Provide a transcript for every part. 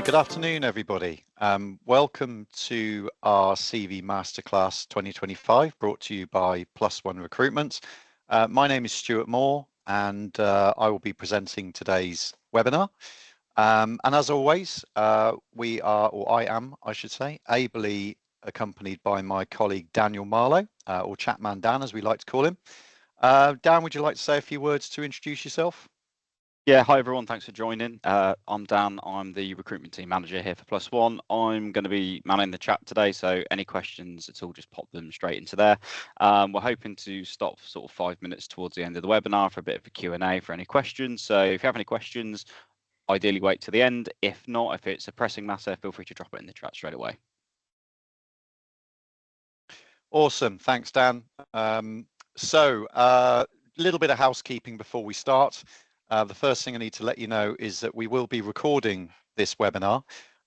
Good afternoon, everybody. Welcome to our CV Masterclass 2025, brought to you by Plus One Recruitment. My name is Stuart Moore, and I will be presenting today's webinar. And as always, we are, or I am, I should say, ably accompanied by my colleague Daniel Marlowe, or Chatman Dan, as we like to call him. Dan, would you like to say a few words to introduce yourself? Yeah, hi everyone, thanks for joining. I'm Dan, I'm the recruitment team manager here for Plus One. I'm going to be manning the chat today, so any questions at all, just pop them straight into there. We're hoping to stop sort of 5 minutes towards the end of the webinar for a bit of a Q&A for any questions. So if you have any questions, ideally wait to the end. If not, if it's a pressing matter, feel free to drop it in the chat straight away. Awesome, thanks Dan. So a little bit of housekeeping before we start. The first thing I need to let you know is that we will be recording this webinar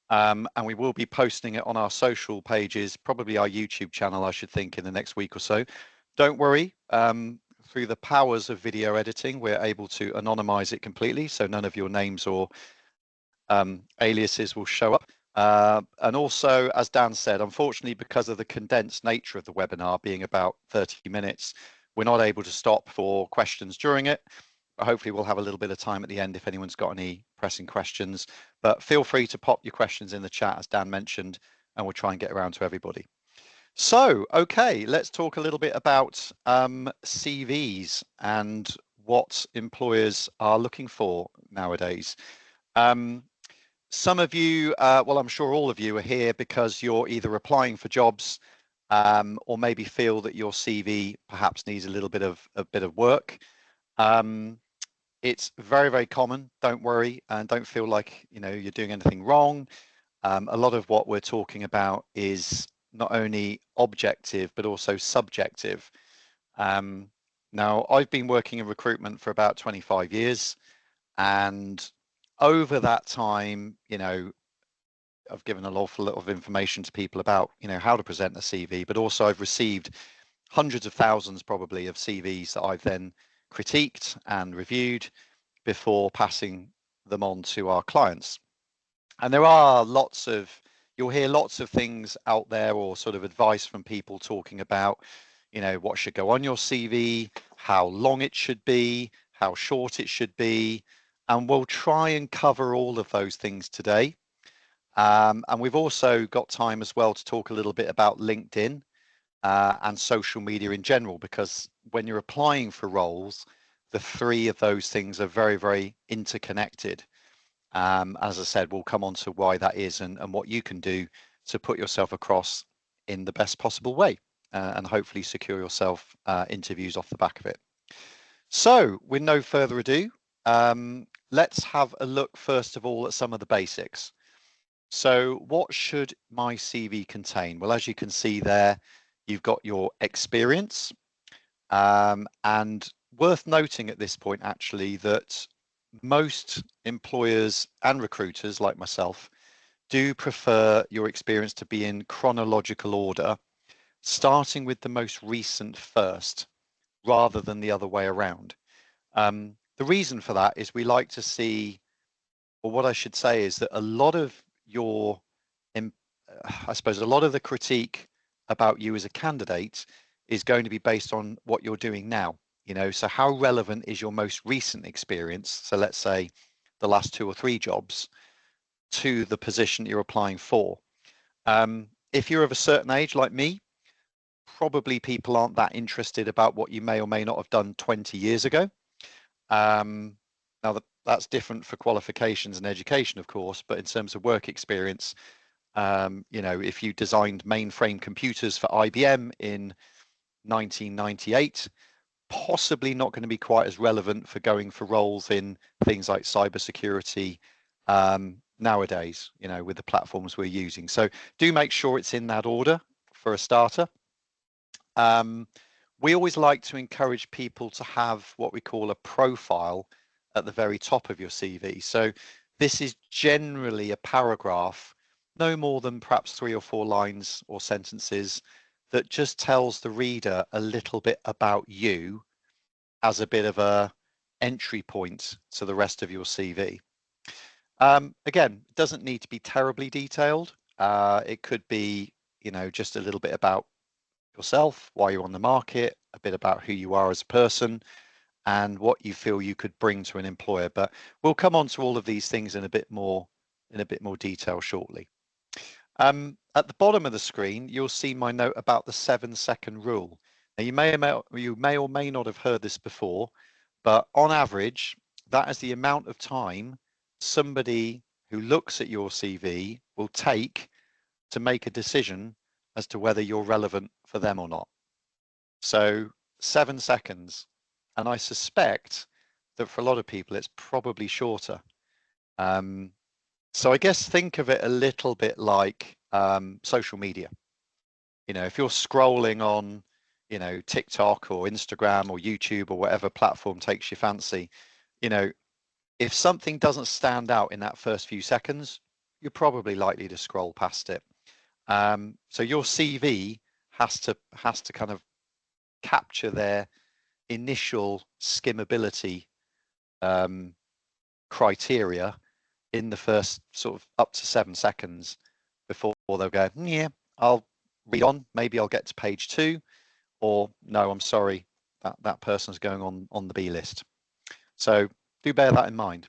and we will be posting it on our social pages, probably our YouTube channel, I should think, in the next week or so. Don't worry, through the powers of video editing, we're able to anonymize it completely, so none of your names or aliases will show up. And also, as Dan said, unfortunately, because of the condensed nature of the webinar being about 30 minutes, we're not able to stop for questions during it. Hopefully we'll have a little bit of time at the end if anyone's got any pressing questions, but feel free to pop your questions in the chat, as Dan mentioned, and we'll try and get around to everybody. So, okay, let's talk a little bit about CVs and what employers are looking for nowadays. Some of you, well, I'm sure all of you are here because you're either applying for jobs or maybe feel that your CV perhaps needs a little bit of work. It's very, very common. Don't worry and don't feel like you're doing anything wrong. A lot of what we're talking about is not only objective but also subjective. Now, I've been working in recruitment for about 25 years, and over that time, I've given an awful lot of information to people about how to present a CV, but also I've received hundreds of thousands probably of CVs that I've then critiqued and reviewed before passing them on to our clients. And there are you'll hear lots of things out there, or sort of advice from people talking about, what should go on your CV, how long it should be, how short it should be. And we'll try and cover all of those things today. And we've also got time as well to talk a little bit about LinkedIn and social media in general, because when you're applying for roles, the three of those things are very, very interconnected. As I said, we'll come on to why that is and what you can do to put yourself across in the best possible way and hopefully secure yourself interviews off the back of it. So with no further ado, let's have a look first of all at some of the basics. So what should my CV contain? Well, as you can see there, you've got your experience, and worth noting at this point actually that most employers and recruiters like myself do prefer your experience to be in chronological order, starting with the most recent first rather than the other way around. The reason for that is we like to see, or what I should say is that a lot of your, I suppose a lot of the critique about you as a candidate is going to be based on what you're doing now. So how relevant is your most recent experience? So let's say the last 2 or 3 jobs to the position you're applying for. If you're of a certain age like me, probably people aren't that interested about what you may or may not have done 20 years ago. Now that's different for qualifications and education, of course, but in terms of work experience, if you designed mainframe computers for IBM in 1998, possibly not going to be quite as relevant for going for roles in things like cybersecurity nowadays, with the platforms we're using. So do make sure it's in that order for a starter. We always like to encourage people to have what we call a profile at the very top of your CV. So this is generally a paragraph, no more than perhaps 3 or 4 lines or sentences, that just tells the reader a little bit about you as a bit of a entry point to the rest of your CV. Again, it doesn't need to be terribly detailed. It could be, just a little bit about yourself, why you're on the market, a bit about who you are as a person, and what you feel you could bring to an employer. But we'll come on to all of these things in a bit more detail shortly. At the bottom of the screen, you'll see my note about the 7-second rule. Now, you may or may not have heard this before, but on average, that is the amount of time somebody who looks at your CV will take to make a decision as to whether you're relevant for them or not. So 7 seconds. And I suspect that for a lot of people, it's probably shorter. So I guess think of it a little bit like social media. If you're scrolling on, TikTok or Instagram or YouTube or whatever platform takes your fancy, if something doesn't stand out in that first few seconds, you're probably likely to scroll past it. So your CV has to kind of capture their initial skimmability criteria in the first sort of up to 7 seconds before they'll go, yeah, I'll read on, maybe I'll get to page 2, or no, I'm sorry, that person's going on the B list. So do bear that in mind.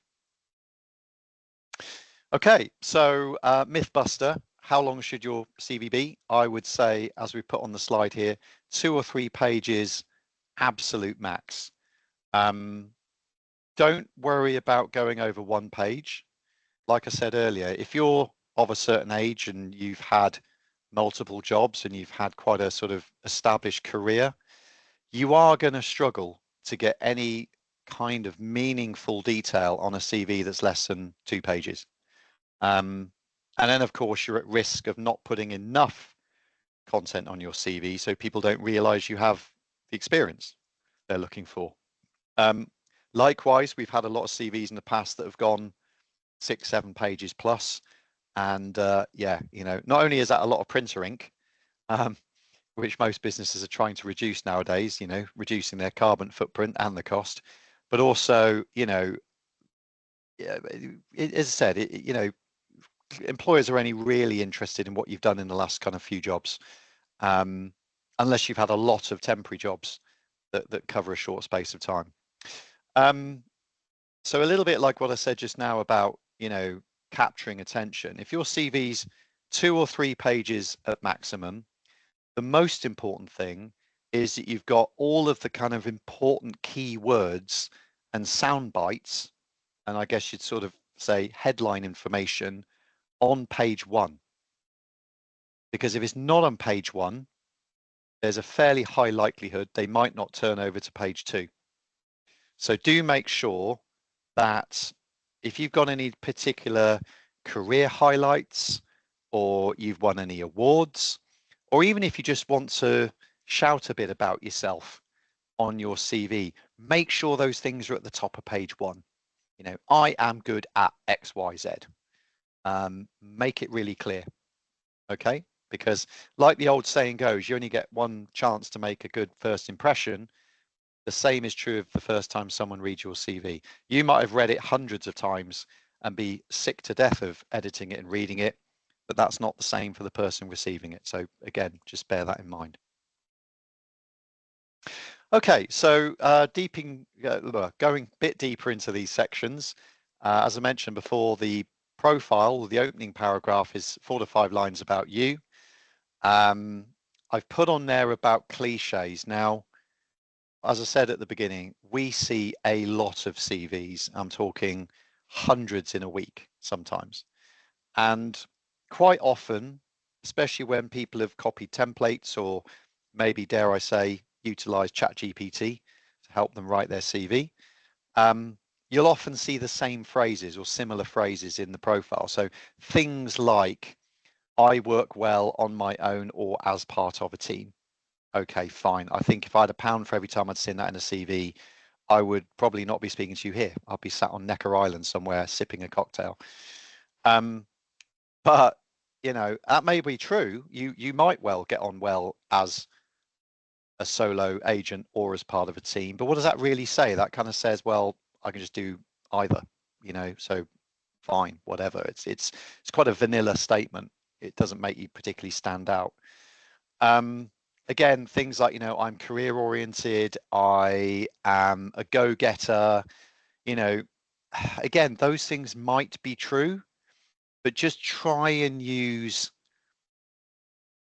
Okay, so Mythbuster, how long should your CV be? I would say, as we put on the slide here, 2 or 3 pages, absolute max. Don't worry about going over 1 page. Like I said earlier, if you're of a certain age and you've had multiple jobs and you've had quite a sort of established career, you are going to struggle to get any kind of meaningful detail on a CV that's less than 2 pages. And then, of course, you're at risk of not putting enough content on your CV so people don't realize you have the experience they're looking for. Likewise, we've had a lot of CVs in the past that have gone 6-7 pages plus. And yeah, not only is that a lot of printer ink, which most businesses are trying to reduce nowadays, reducing their carbon footprint and the cost, but also, yeah, as I said, employers are only really interested in what you've done in the last kind of few jobs, unless you've had a lot of temporary jobs that cover a short space of time. So a little bit like what I said just now about, capturing attention. If your CV's 2 or 3 pages at maximum, the most important thing is that you've got all of the kind of important key words and sound bites, and I guess you'd sort of say headline information on page 1. Because if it's not on page 1, there's a fairly high likelihood they might not turn over to page 2. So do make sure that if you've got any particular career highlights, or you've won any awards, or even if you just want to shout a bit about yourself on your CV, make sure those things are at the top of page 1. I am good at XYZ. Make it really clear, okay? Because like the old saying goes, you only get one chance to make a good first impression. The same is true of the first time someone reads your CV. You might have read it hundreds of times and be sick to death of editing it and reading it, but that's not the same for the person receiving it. So again, just bear that in mind. Okay, so going a bit deeper into these sections, as I mentioned before, the profile, the opening paragraph is 4 to 5 lines about you. I've put on there about cliches. Now, as I said at the beginning, we see a lot of CVs. I'm talking hundreds in a week sometimes. And quite often, especially when people have copied templates or maybe, dare I say, utilize ChatGPT to help them write their CV, you'll often see the same phrases or similar phrases in the profile. So things like, I work well on my own or as part of a team. Okay, fine. I think if I had £1 for every time I'd seen that in a CV, I would probably not be speaking to you here. I'd be sat on Necker Island somewhere sipping a cocktail. But that may be true. You might well get on well as a solo agent or as part of a team. But what does that really say? That kind of says, well, I can just do either. So fine, whatever. It's quite a vanilla statement. It doesn't make you particularly stand out. Again, things like, I'm career oriented, I am a go-getter, again, those things might be true, but just try and use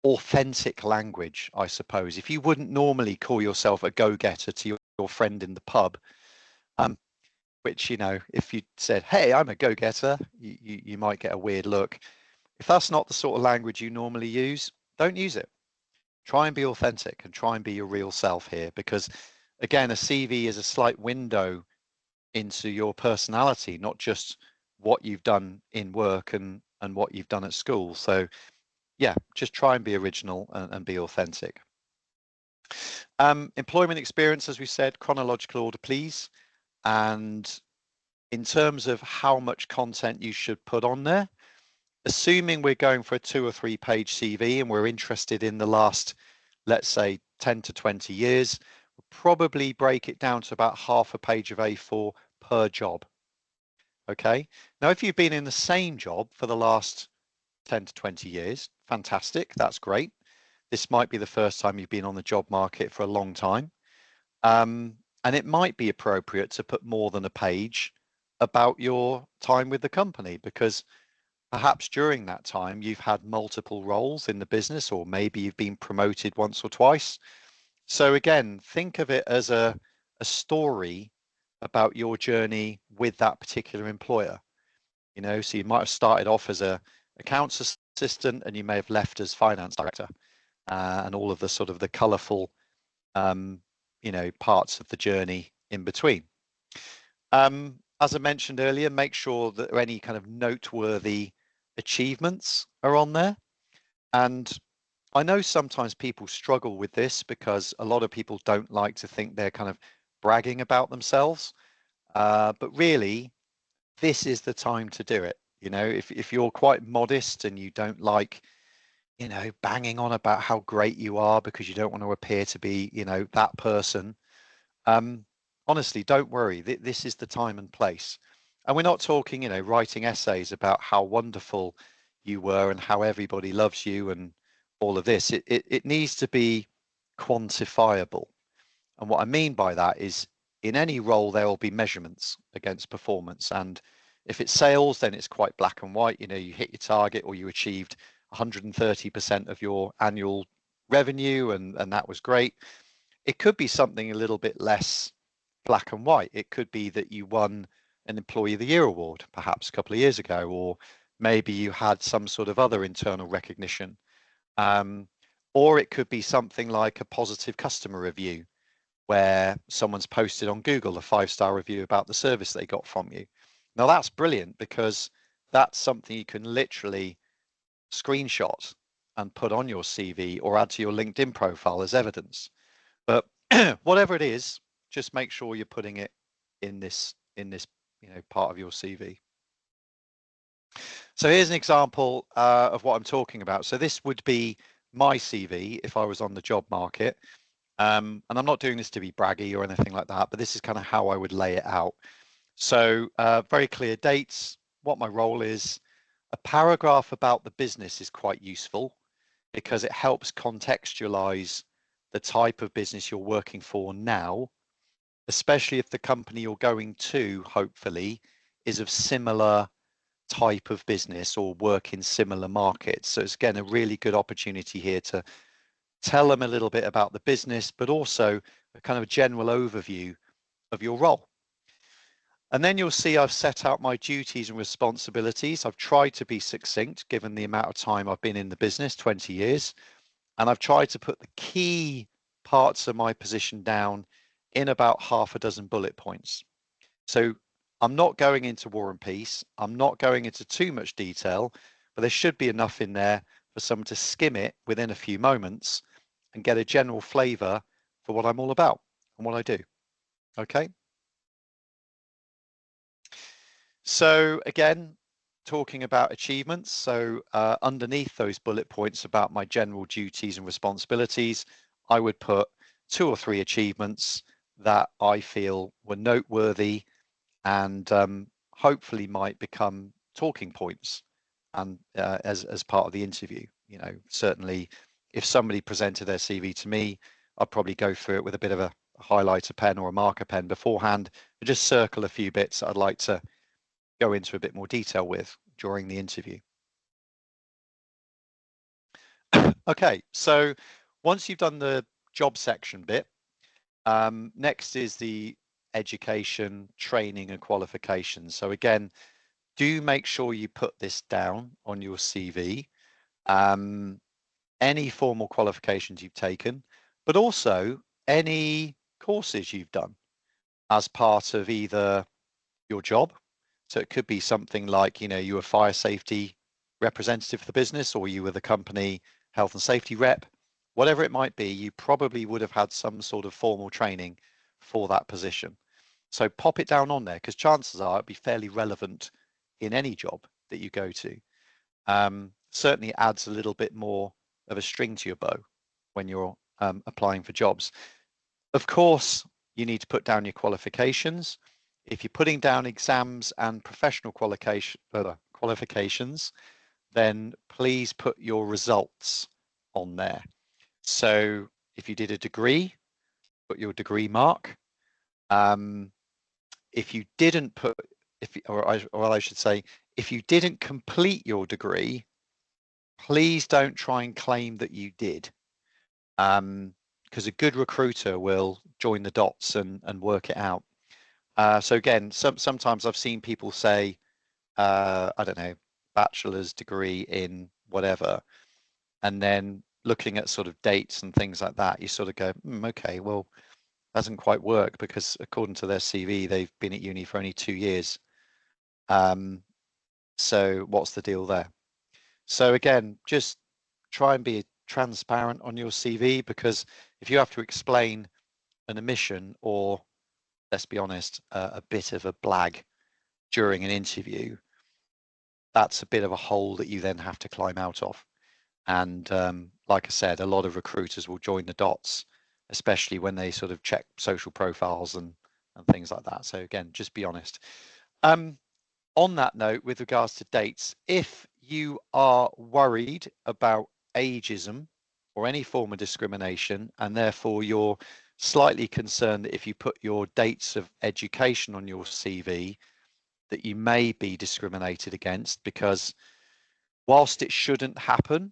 authentic language, I suppose. If you wouldn't normally call yourself a go-getter to your friend in the pub, which, if you said, hey, I'm a go-getter, you might get a weird look. If that's not the sort of language you normally use, don't use it. Try and be authentic and try and be your real self here, because again, a CV is a slight window into your personality, not just what you've done in work and what you've done at school. So yeah, just try and be original and be authentic. Employment experience, as we said, chronological order, please. And in terms of how much content you should put on there, assuming we're going for a 2 or 3 page CV and we're interested in the last, let's say 10 to 20 years, we'll probably break it down to about half a page of A4 per job. Okay. Now, if you've been in the same job for the last 10 to 20 years, fantastic. That's great. This might be the first time you've been on the job market for a long time. And it might be appropriate to put more than a page about your time with the company, because perhaps during that time you've had multiple roles in the business, or maybe you've been promoted once or twice. So again, think of it as a story about your journey with that particular employer. So you might have started off as a accounts assistant and you may have left as finance director, and all of the sort of the colourful parts of the journey in between. As I mentioned earlier, make sure that any kind of noteworthy achievements are on there. And I know sometimes people struggle with this because a lot of people don't like to think they're kind of bragging about themselves. But really, this is the time to do it. If you're quite modest and you don't like, banging on about how great you are because you don't want to appear to be, that person, honestly, don't worry. This is the time and place. And we're not talking, writing essays about how wonderful you were and how everybody loves you and all of this. It needs to be quantifiable. And what I mean by that is, in any role, there will be measurements against performance. And if it's sales, then it's quite black and white. You hit your target or you achieved 130% of your annual revenue, and that was great. It could be something a little bit less black and white. It could be that you won an Employee of the Year award, perhaps a couple of years ago, or maybe you had some sort of other internal recognition. Or it could be something like a positive customer review, where someone's posted on Google a 5-star review about the service they got from you. Now that's brilliant, because that's something you can literally screenshot and put on your CV or add to your LinkedIn profile as evidence. But whatever it is, just make sure you're putting it in this part of your CV. So here's an example of what I'm talking about. So this would be my CV if I was on the job market. And I'm not doing this to be braggy or anything like that, but this is kind of how I would lay it out. So very clear dates, what my role is. A paragraph about the business is quite useful because it helps contextualize the type of business you're working for now, especially if the company you're going to, hopefully, is of similar type of business or work in similar markets. So it's, again, a really good opportunity here to tell them a little bit about the business, but also a kind of general overview of your role. And then you'll see I've set out my duties and responsibilities. I've tried to be succinct given the amount of time I've been in the business, 20 years. And I've tried to put the key parts of my position down in about half a dozen bullet points. So I'm not going into War and Peace. I'm not going into too much detail, but there should be enough in there for someone to skim it within a few moments and get a general flavor for what I'm all about and what I do. Okay. So again, talking about achievements. So underneath those bullet points about my general duties and responsibilities, I would put 2 or 3 achievements that I feel were noteworthy and hopefully might become talking points and as part of the interview. Certainly if somebody presented their CV to me, I'd probably go through it with a bit of a highlighter pen or a marker pen beforehand and just circle a few bits that I'd like to go into a bit more detail with during the interview. Okay, so once you've done the job section bit, next is the education, training and qualifications. So again, do make sure you put this down on your CV. Any formal qualifications you've taken, but also any courses you've done as part of either your job. So it could be something like, you were fire safety representative for the business, or you were the company health and safety rep, whatever it might be, you probably would have had some sort of formal training for that position. So pop it down on there, because chances are it'd be fairly relevant in any job that you go to. Certainly adds a little bit more of a string to your bow when you're applying for jobs. Of course, you need to put down your qualifications. If you're putting down exams and professional qualifications, then please put your results on there. So if you did a degree, put your degree mark. If you didn't put, or I should say, if you didn't complete your degree, please don't try and claim that you did, because a good recruiter will join the dots and work it out. So again, sometimes I've seen people say, I don't know, bachelor's degree in whatever, and then looking at sort of dates and things like that, you sort of go, okay, well, doesn't quite work, because according to their CV, they've been at uni for only 2 years. So what's the deal there? So again, just try and be transparent on your CV, because if you have to explain an omission or, let's be honest, a bit of a blag during an interview, that's a bit of a hole that you then have to climb out of. And like I said, a lot of recruiters will join the dots, especially when they sort of check social profiles and things like that. So again, just be honest. On that note, with regards to dates, if you are worried about ageism or any form of discrimination, and therefore you're slightly concerned that if you put your dates of education on your CV, that you may be discriminated against, because whilst it shouldn't happen,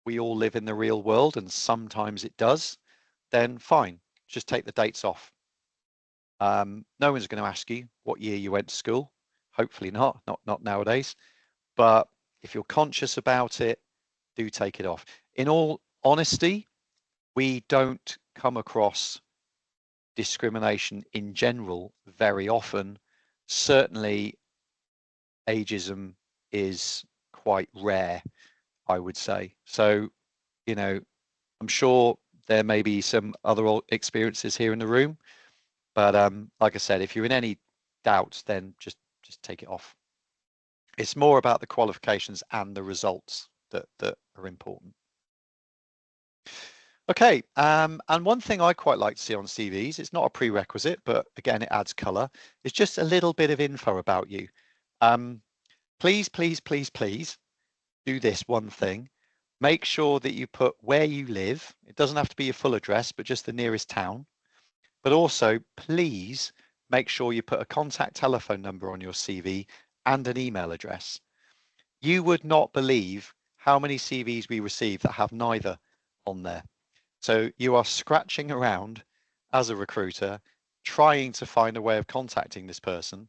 we all live in the real world and sometimes it does, then fine, just take the dates off. No one's going to ask you what year you went to school. Hopefully not nowadays. But if you're conscious about it, do take it off. In all honesty, we don't come across discrimination in general very often. Certainly, ageism is quite rare, I would say. So, I'm sure there may be some other experiences here in the room, but like I said, if you're in any doubt, then just take it off. It's more about the qualifications and the results that are important. Okay, and one thing I quite like to see on CVs, it's not a prerequisite, but again, it adds color, is just a little bit of info about you. Please, please, please, please do this one thing. Make sure that you put where you live. It doesn't have to be your full address, but just the nearest town. But also, please make sure you put a contact telephone number on your CV and an email address. You would not believe how many CVs we receive that have neither on there. So you are scratching around as a recruiter, trying to find a way of contacting this person.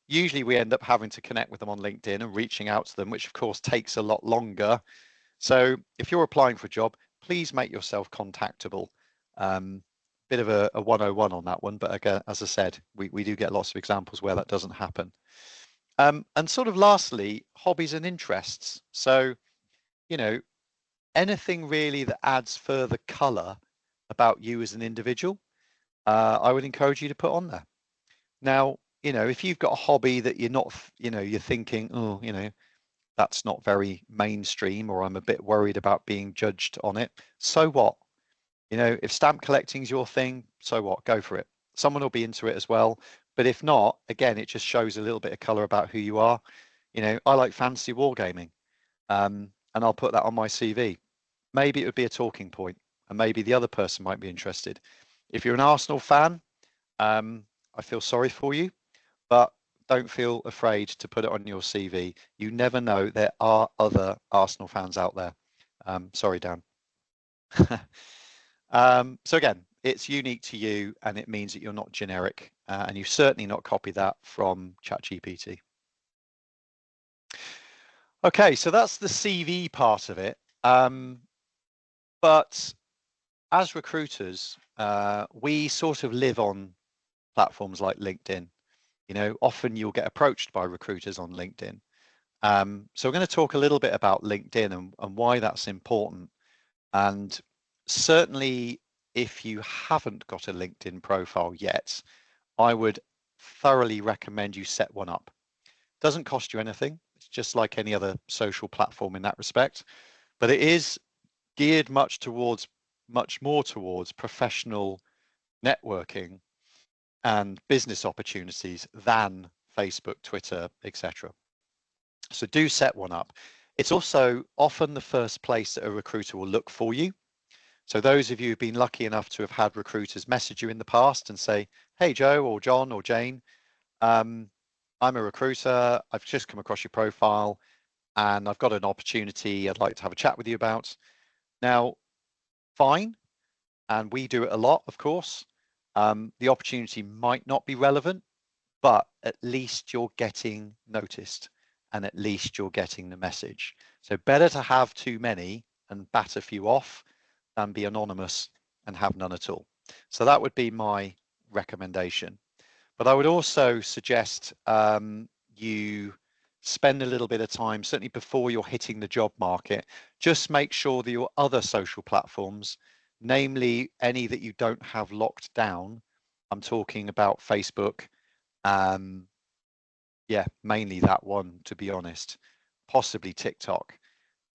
Usually we end up having to connect with them on LinkedIn and reaching out to them, which of course takes a lot longer. So if you're applying for a job, please make yourself contactable. Bit of a 101 on that one, but again, as I said, we do get lots of examples where that doesn't happen. And sort of lastly, hobbies and interests. So, anything really that adds further color about you as an individual, I would encourage you to put on there. Now, if you've got a hobby that you're not, you're thinking, oh, that's not very mainstream, or I'm a bit worried about being judged on it. So what? If stamp collecting is your thing, so what? Go for it. Someone will be into it as well. But if not, again, it just shows a little bit of color about who you are. You know, I like fantasy wargaming, and I'll put that on my CV. Maybe it would be a talking point, and maybe the other person might be interested. If you're an Arsenal fan, I feel sorry for you, but don't feel afraid to put it on your CV. You never know, there are other Arsenal fans out there. Sorry, Dan. So again, it's unique to you, and it means that you're not generic, and you've certainly not copied that from ChatGPT. Okay, so that's the CV part of it. But as recruiters, we sort of live on platforms like LinkedIn. You know, often you'll get approached by recruiters on LinkedIn. So we're going to talk a little bit about LinkedIn and why that's important. And certainly, if you haven't got a LinkedIn profile yet, I would thoroughly recommend you set one up. Doesn't cost you anything. It's just like any other social platform in that respect, but it is geared much more towards professional networking and business opportunities than Facebook, Twitter, etc. So do set one up. It's also often the first place that a recruiter will look for you. So those of you who've been lucky enough to have had recruiters message you in the past and say, hey, Joe or John or Jane, I'm a recruiter. I've just come across your profile and I've got an opportunity I'd like to have a chat with you about. Now, fine. And we do it a lot, of course. The opportunity might not be relevant, but at least you're getting noticed and at least you're getting the message. So better to have too many and bat a few off than be anonymous and have none at all. So that would be my recommendation. But I would also suggest you spend a little bit of time, certainly before you're hitting the job market, just make sure that your other social platforms, namely any that you don't have locked down, I'm talking about Facebook, yeah, mainly that one, to be honest, possibly TikTok,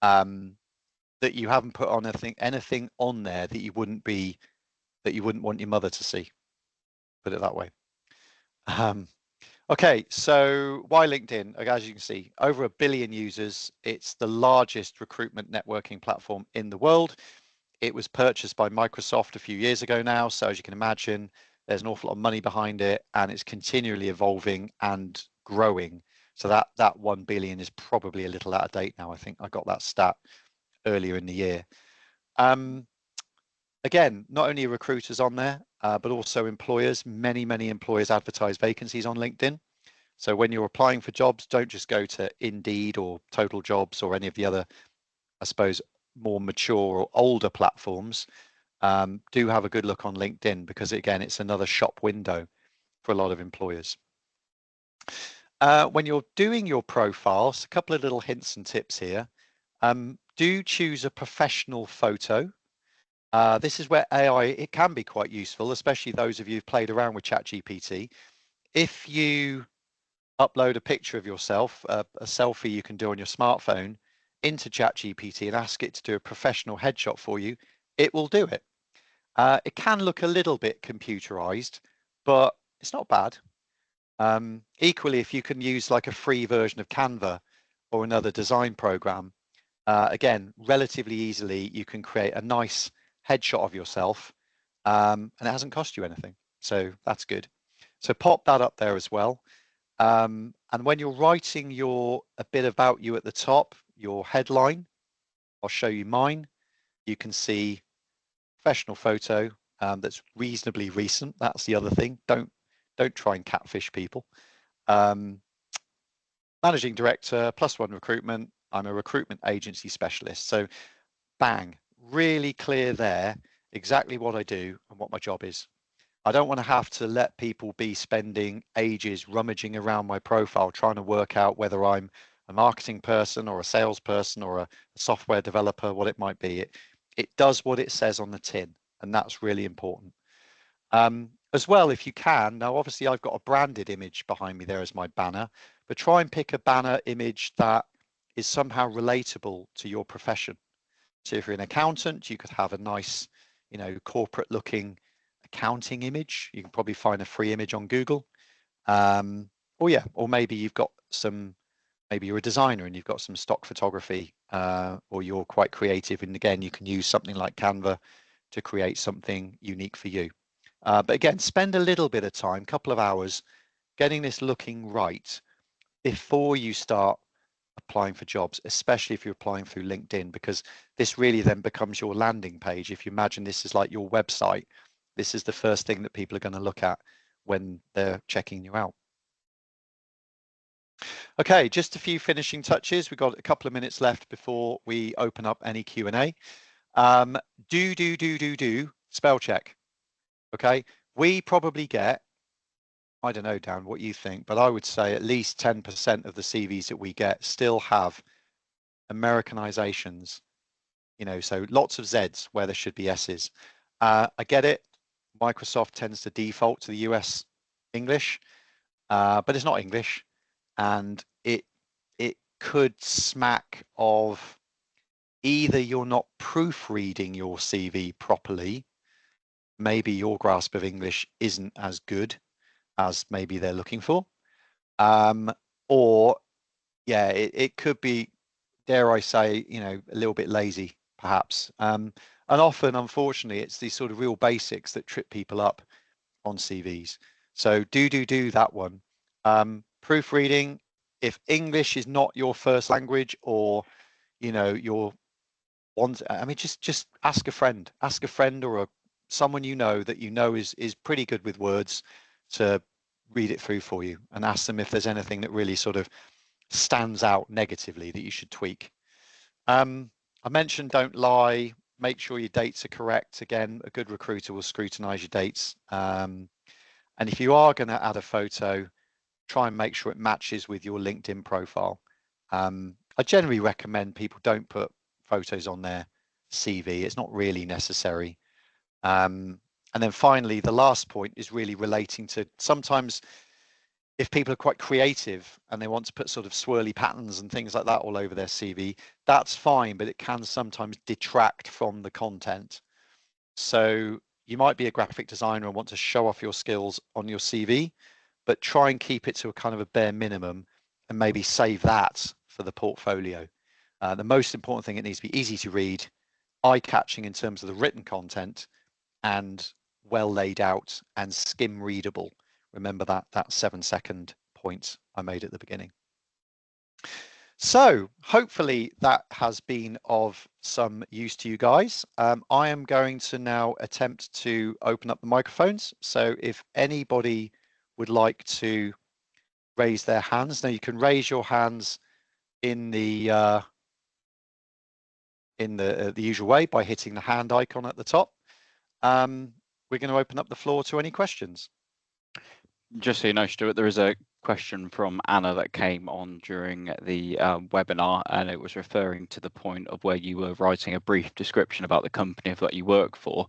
that you haven't put on anything on there that you wouldn't want your mother to see, put it that way. Okay, so why LinkedIn? As you can see, over 1 billion users. It's the largest recruitment networking platform in the world. It was purchased by Microsoft a few years ago now, so as you can imagine, there's an awful lot of money behind it, and it's continually evolving and growing. So that 1 billion is probably a little out of date now. I think I got that stat earlier in the year. Again, not only are recruiters on there, but also employers. Many employers advertise vacancies on LinkedIn. So when you're applying for jobs, don't just go to Indeed or Total Jobs or any of the other, I suppose, more mature or older platforms. Do have a good look on LinkedIn, because again, it's another shop window for a lot of employers. When you're doing your profiles, a couple of little hints and tips here. Do choose a professional photo. This is where AI, it can be quite useful, especially those of you who've played around with ChatGPT. If you upload a picture of yourself, a selfie you can do on your smartphone, into ChatGPT and ask it to do a professional headshot for you, it will do it. It can look a little bit computerized, but it's not bad. Equally, if you can use like a free version of Canva or another design program, again, relatively easily, you can create a nice headshot of yourself, and it hasn't cost you anything. So that's good. So pop that up there as well. And when you're writing a bit about you at the top, your headline, I'll show you mine. You can see professional photo that's reasonably recent. That's the other thing. Don't try and catfish people. Managing Director, Plus One Recruitment. I'm a recruitment agency specialist. So bang, really clear there, exactly what I do and what my job is. I don't want to have to let people be spending ages rummaging around my profile trying to work out whether I'm a marketing person or a salesperson or a software developer, what it might be. It does what it says on the tin, and that's really important. As well, if you can, now obviously I've got a branded image behind me there as my banner, but try and pick a banner image that is somehow relatable to your profession. So if you're an accountant, you could have a nice, corporate looking accounting image. You can probably find a free image on Google. Or maybe you've got maybe you're a designer and you've got some stock photography, or you're quite creative, and again, you can use something like Canva to create something unique for you. But again, spend a little bit of time, couple of hours, getting this looking right before you start applying for jobs, especially if you're applying through LinkedIn, because this really then becomes your landing page. If you imagine this is like your website, this is the first thing that people are going to look at when they're checking you out. Okay, just a few finishing touches. We've got a couple of minutes left before we open up any Q&A. Do spell check. Okay, we probably get, I don't know, Dan, what you think, but I would say at least 10% of the CVs that we get still have Americanizations, so lots of Z's where there should be S's. I get it. Microsoft tends to default to the US English, but it's not English, and it could smack of either you're not proofreading your CV properly, maybe your grasp of English isn't as good as maybe they're looking for, or yeah, it could be, dare I say, a little bit lazy perhaps. And often, unfortunately, it's these sort of real basics that trip people up on CVs. So do that one. Proofreading, if English is not your first language, or your one, I mean, just ask a friend, or someone that is pretty good with words, to read it through for you, and ask them if there's anything that really sort of stands out negatively that you should tweak. I mentioned don't lie. Make sure your dates are correct. Again, a good recruiter will scrutinize your dates. And if you are going to add a photo, try and make sure it matches with your LinkedIn profile. I generally recommend people don't put photos on their CV. It's not really necessary. And then finally, the last point is really relating to, sometimes if people are quite creative and they want to put sort of swirly patterns and things like that all over their CV, that's fine, but it can sometimes detract from the content. So you might be a graphic designer and want to show off your skills on your CV, but try and keep it to a kind of a bare minimum, and maybe save that for the portfolio. The most important thing, it needs to be easy to read, eye-catching in terms of the written content, and well laid out and skim readable. Remember that 7-second point I made at the beginning. So hopefully that has been of some use to you guys. I am going to now attempt to open up the microphones. So if anybody would like to raise their hands, now you can raise your hands in the usual way by hitting the hand icon at the top. We're going to open up the floor to any questions. Just so you know, Stuart, there is a question from Anna that came on during the webinar, and it was referring to the point of where you were writing a brief description about the company that you work for.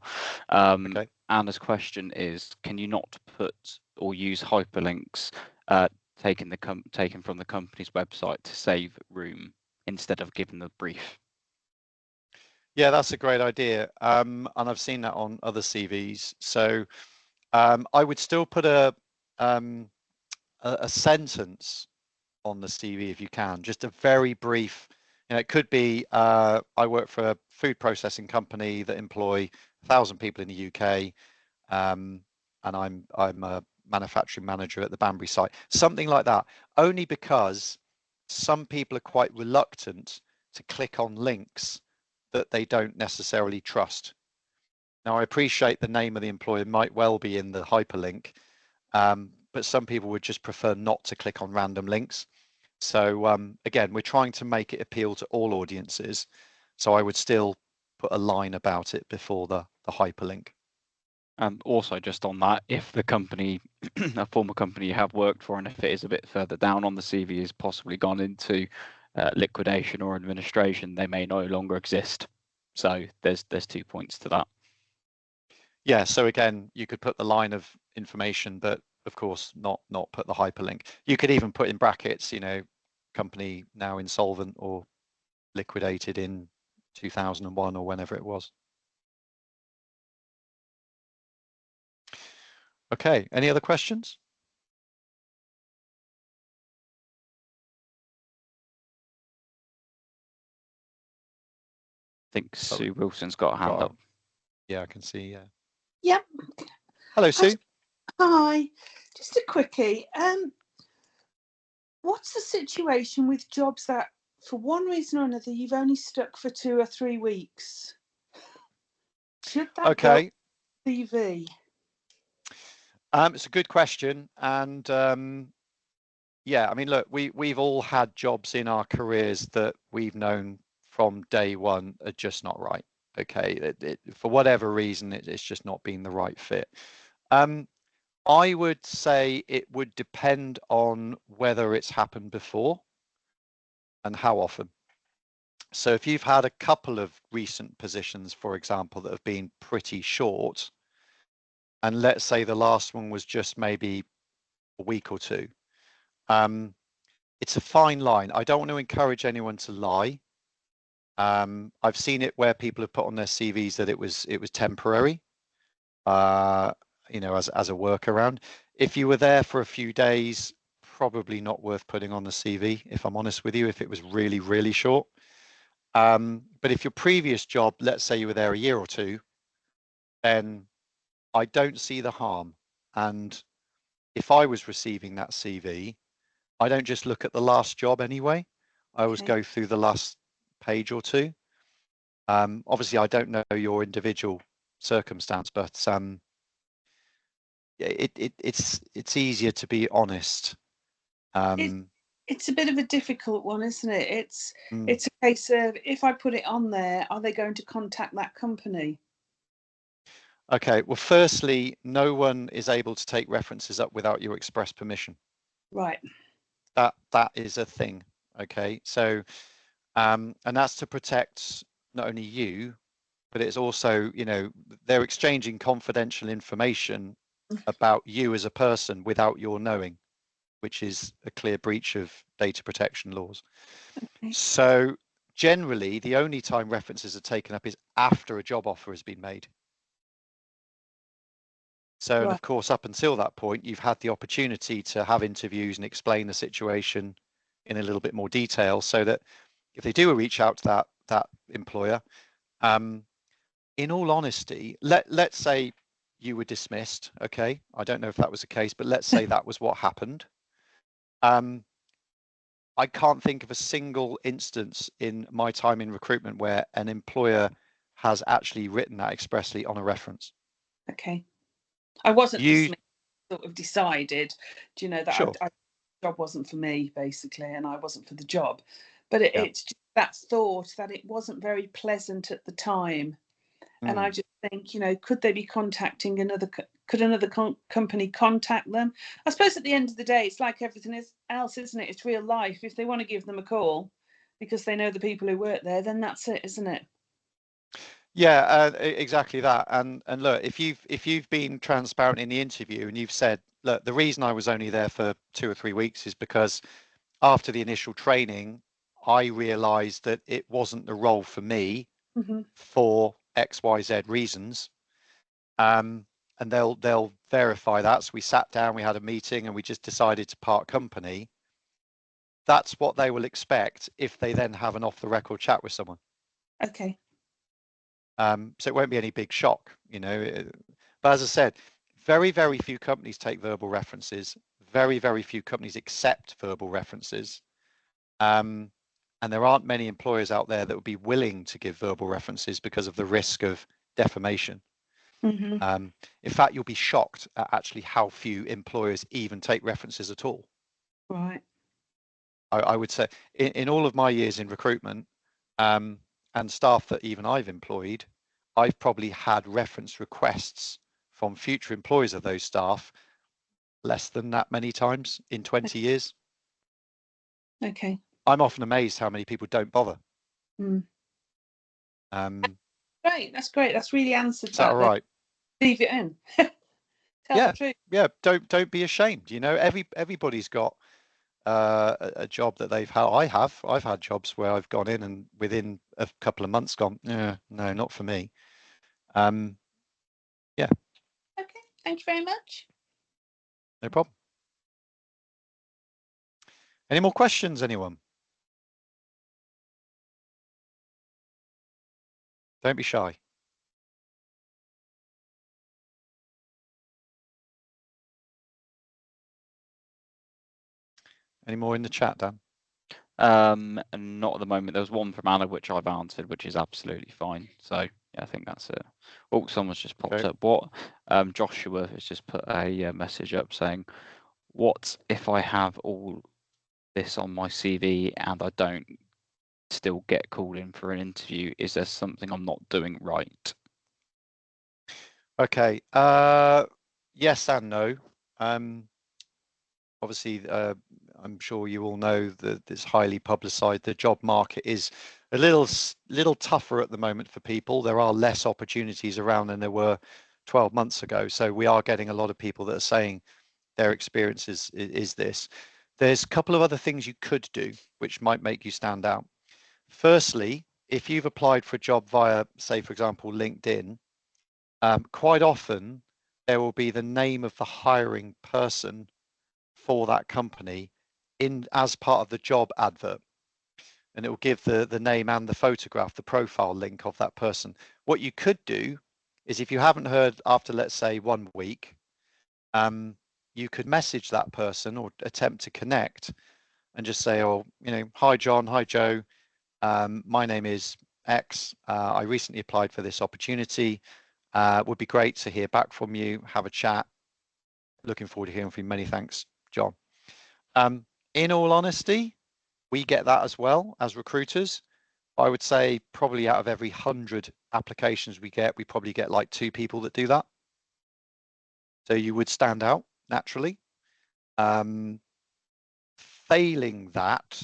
Okay. Anna's question is, can you not put or use hyperlinks taken from the company's website to save room instead of giving the brief? Yeah, that's a great idea. And I've seen that on other CVs. So I would still put a sentence on the CV if you can, just a very brief. It could be I work for a food processing company that employ 1,000 people in the UK, and I'm a manufacturing manager at the Banbury site. Something like that. Only because some people are quite reluctant to click on links that they don't necessarily trust. Now, I appreciate the name of the employer might well be in the hyperlink, but some people would just prefer not to click on random links. So again, we're trying to make it appeal to all audiences. So I would still put a line about it before the hyperlink. And also just on that, if the company, a former company you have worked for, and if it is a bit further down on the CV, has possibly gone into liquidation or administration, they may no longer exist. So there's 2 points to that. Yeah, so again, you could put the line of information, but of course not put the hyperlink. You could even put in brackets, company now insolvent or liquidated in 2001 or whenever it was. Okay, any other questions? think Sue Wilson's got a hand up. Yeah, I can see. Yeah. Yep. Hello, Sue. Hi. Just a quickie. What's the situation with jobs that, for one reason or another, you've only stuck for 2 or 3 weeks? Should that go on CV? It's a good question, and yeah, I mean, look, we've all had jobs in our careers that we've known from day one are just not right. Okay, for whatever reason, it's just not been the right fit. I would say it would depend on whether it's happened before and how often. So if you've had a couple of recent positions, for example, that have been pretty short, and let's say the last one was just maybe a week or two, it's a fine line. I don't want to encourage anyone to lie. I've seen it where people have put on their CVs that it was temporary, you know, as a workaround. If you were there for a few days, probably not worth putting on the CV, if I'm honest with you, if it was really, really short. But if your previous job, let's say you were there a year or two, then I don't see the harm. And if I was receiving that CV, I don't just look at the last job anyway. I always go through the last page or two. Obviously, I don't know your individual circumstance, but it's easier to be honest. It's a bit of a difficult one, isn't it? It's a case of, if I put it on there, are they going to contact that company? Okay, well, firstly, no one is able to take references up without your express permission. Right. That is a thing. Okay, so and that's to protect not only you, but it's also, you know, they're exchanging confidential information about you as a person without your knowing, which is a clear breach of data protection laws. Okay. So generally, the only time references are taken up is after a job offer has been made. So, and of course, up until that point, you've had the opportunity to have interviews and explain the situation in a little bit more detail, so that if they do reach out to that employer, in all honesty, let's say you were dismissed. Okay, I don't know if that was the case, but let's say that was what happened. I can't think of a single instance in my time in recruitment where an employer has actually written that expressly on a reference. Okay. I wasn't dismissed, sort of decided, do you know, that the job wasn't for me, basically, and I wasn't for the job. But it's just that thought that it wasn't very pleasant at the time. And I just think, you know, could they be contacting could another company contact them? I suppose at the end of the day, it's like everything else, isn't it? It's real life. If they want to give them a call because they know the people who work there, then that's it, isn't it? Yeah, exactly that. And look, if you've been transparent in the interview and you've said, look, the reason I was only there for 2 or 3 weeks is because after the initial training, I realized that it wasn't the role for me for XYZ reasons. And they'll verify that. So we sat down, we had a meeting, and we just decided to part company. That's what they will expect if they then have an off the record chat with someone. Okay. So it won't be any big shock, you know. But as I said, very, very few companies take verbal references. Very, very few companies accept verbal references. And there aren't many employers out there that would be willing to give verbal references because of the risk of defamation. In fact, you'll be shocked at actually how few employers even take references at all. Right. I would say in all of my years in recruitment, and staff that even I've employed, I've probably had reference requests from future employers of those staff less than that many times in 20 years. Okay. I'm often amazed how many people don't bother. Great. That's great. That's really answered that. Is that all right? Leave it in. Tell the truth. Yeah. Don't be ashamed. You know, everybody's got a job that they've had. I've had jobs where I've gone in and within a couple of months gone, yeah, no, not for me. Yeah. Okay. Thank you very much. No problem. Any more questions, anyone? Don't be shy. Any more in the chat, Dan? Not at the moment. There was one from Anna which I've answered, which is absolutely fine. So yeah, I think that's it. Oh, someone's just popped up. What? Joshua has just put a message up saying, "What if I have all this on my CV and I don't still get called in for an interview? Is there something I'm not doing right?" Okay. Yes and no. Obviously, I'm sure you all know that it's highly publicised. The job market is a little tougher at the moment for people. There are less opportunities around than there were 12 months ago. So we are getting a lot of people that are saying their experience is this. There's a couple of other things you could do which might make you stand out. Firstly, if you've applied for a job via, say, for example, LinkedIn, quite often there will be the name of the hiring person for that company in as part of the job advert, and it will give the name and the photograph, the profile link of that person. What you could do is, if you haven't heard after, let's say, 1 week, you could message that person or attempt to connect and just say, oh, hi John, hi Joe, my name is X, I recently applied for this opportunity, would be great to hear back from you, have a chat, looking forward to hearing from you, many thanks John. In all honesty, we get that as well as recruiters. I would say probably out of every 100 applications we get, we probably get like 2 people that do that. So you would stand out naturally. Failing that,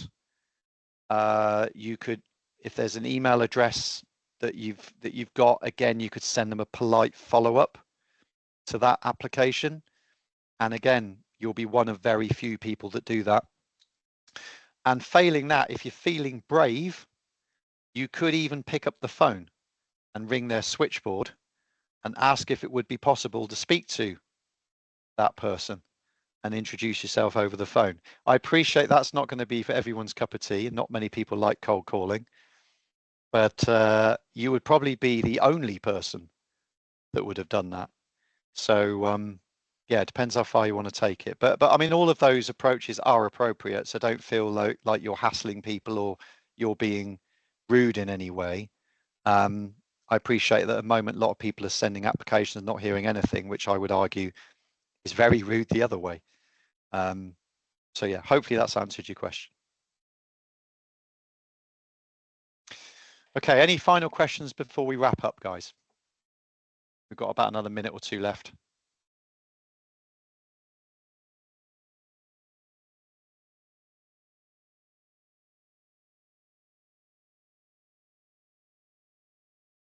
you could, if there's an email address that you've got, again, you could send them a polite follow-up to that application. And again, you'll be one of very few people that do that. And failing that, if you're feeling brave, you could even pick up the phone and ring their switchboard and ask if it would be possible to speak to that person and introduce yourself over the phone. I appreciate that's not going to be for everyone's cup of tea, and not many people like cold calling, but you would probably be the only person that would have done that. So yeah, it depends how far you want to take it. But I mean, all of those approaches are appropriate, so don't feel like you're hassling people or you're being rude in any way. I appreciate that at the moment a lot of people are sending applications and not hearing anything, which I would argue is very rude the other way. So yeah, hopefully that's answered your question. Okay, any final questions before we wrap up, guys? We've got about another minute or 2 left.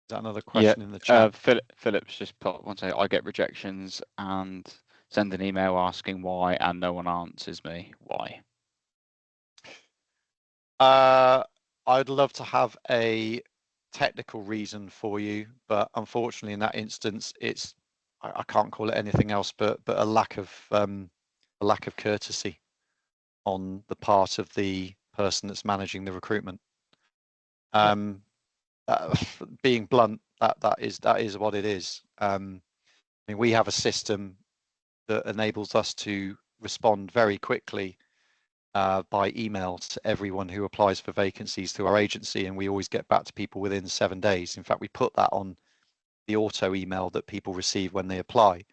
Is that another question in the chat? Philip's just put one say, I get rejections and send an email asking why, and no one answers me. Why? I'd love to have a technical reason for you, but unfortunately in that instance, it's I can't call it anything else but a lack of courtesy on the part of the person that's managing the recruitment. Being blunt, that is what it is. I mean, we have a system that enables us to respond very quickly by email to everyone who applies for vacancies through our agency, and we always get back to people within 7 days. In fact, we put that on the auto email that people receive when they apply.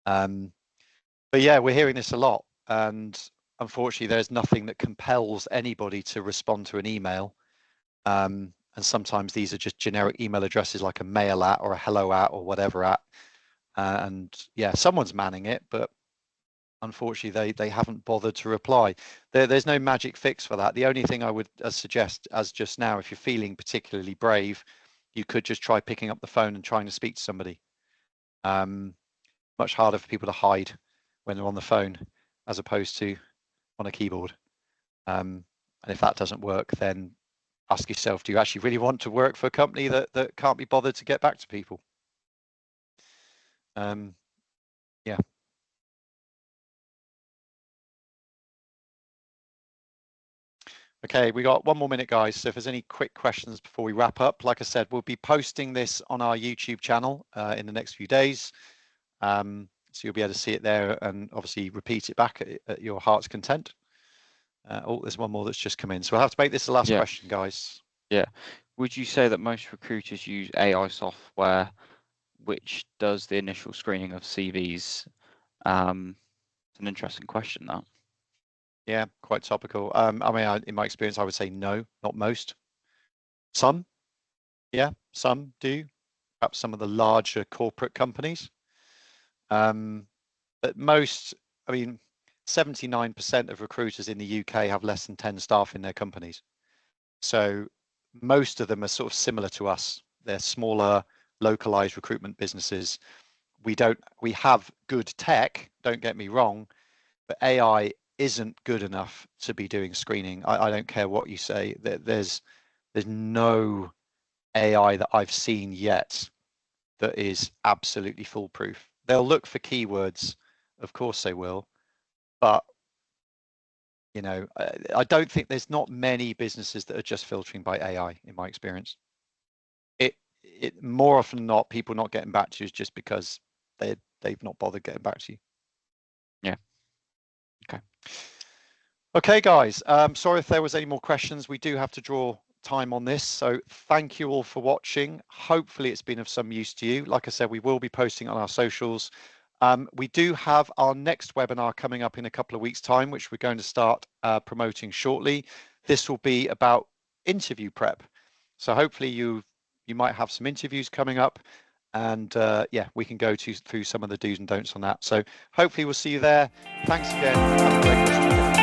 But yeah, we're hearing this a lot, and unfortunately there's nothing that compels anybody to respond to an email. And sometimes these are just generic email addresses like a mail at or a hello at or whatever at. And yeah, someone's manning it, but unfortunately they haven't bothered to reply. There's no magic fix for that. The only thing I would suggest, as just now, if you're feeling particularly brave, you could just try picking up the phone and trying to speak to somebody. Much harder for people to hide when they're on the phone as opposed to on a keyboard. And if that doesn't work, then ask yourself, do you actually really want to work for a company that can't be bothered to get back to people? Yeah. Okay, we got 1 more minute, guys. So if there's any quick questions before we wrap up, like I said, we'll be posting this on our YouTube channel in the next few days. So you'll be able to see it there and obviously repeat it back at your heart's content. Oh, there's one more that's just come in. So I'll have to make this the last question, guys. Yeah. Would you say that most recruiters use AI software which does the initial screening of CVs? It's an interesting question, that. Yeah, quite topical. I mean, in my experience, I would say no, not most. Some, yeah, some do. Perhaps some of the larger corporate companies. But most, I mean, 79% of recruiters in the UK have less than 10 staff in their companies. So most of them are sort of similar to us. They're smaller, localized recruitment businesses. We have good tech, don't get me wrong, but AI isn't good enough to be doing screening. I don't care what you say. There's no AI that I've seen yet that is absolutely foolproof. They'll look for keywords, of course they will, but you know, I don't think there's not many businesses that are just filtering by AI in my experience. It more often than not, people not getting back to you is just because they've not bothered getting back to you. Yeah. Okay. Okay, guys. Sorry if there was any more questions. We do have to draw time on this, so thank you all for watching. Hopefully it's been of some use to you. Like I said, we will be posting on our socials. We do have our next webinar coming up in a couple of weeks' time, which we're going to start promoting shortly. This will be about interview prep. So hopefully you might have some interviews coming up, and yeah, we can go through some of the do's and don'ts on that. So hopefully we'll see you there. Thanks again. Have a great rest of your day.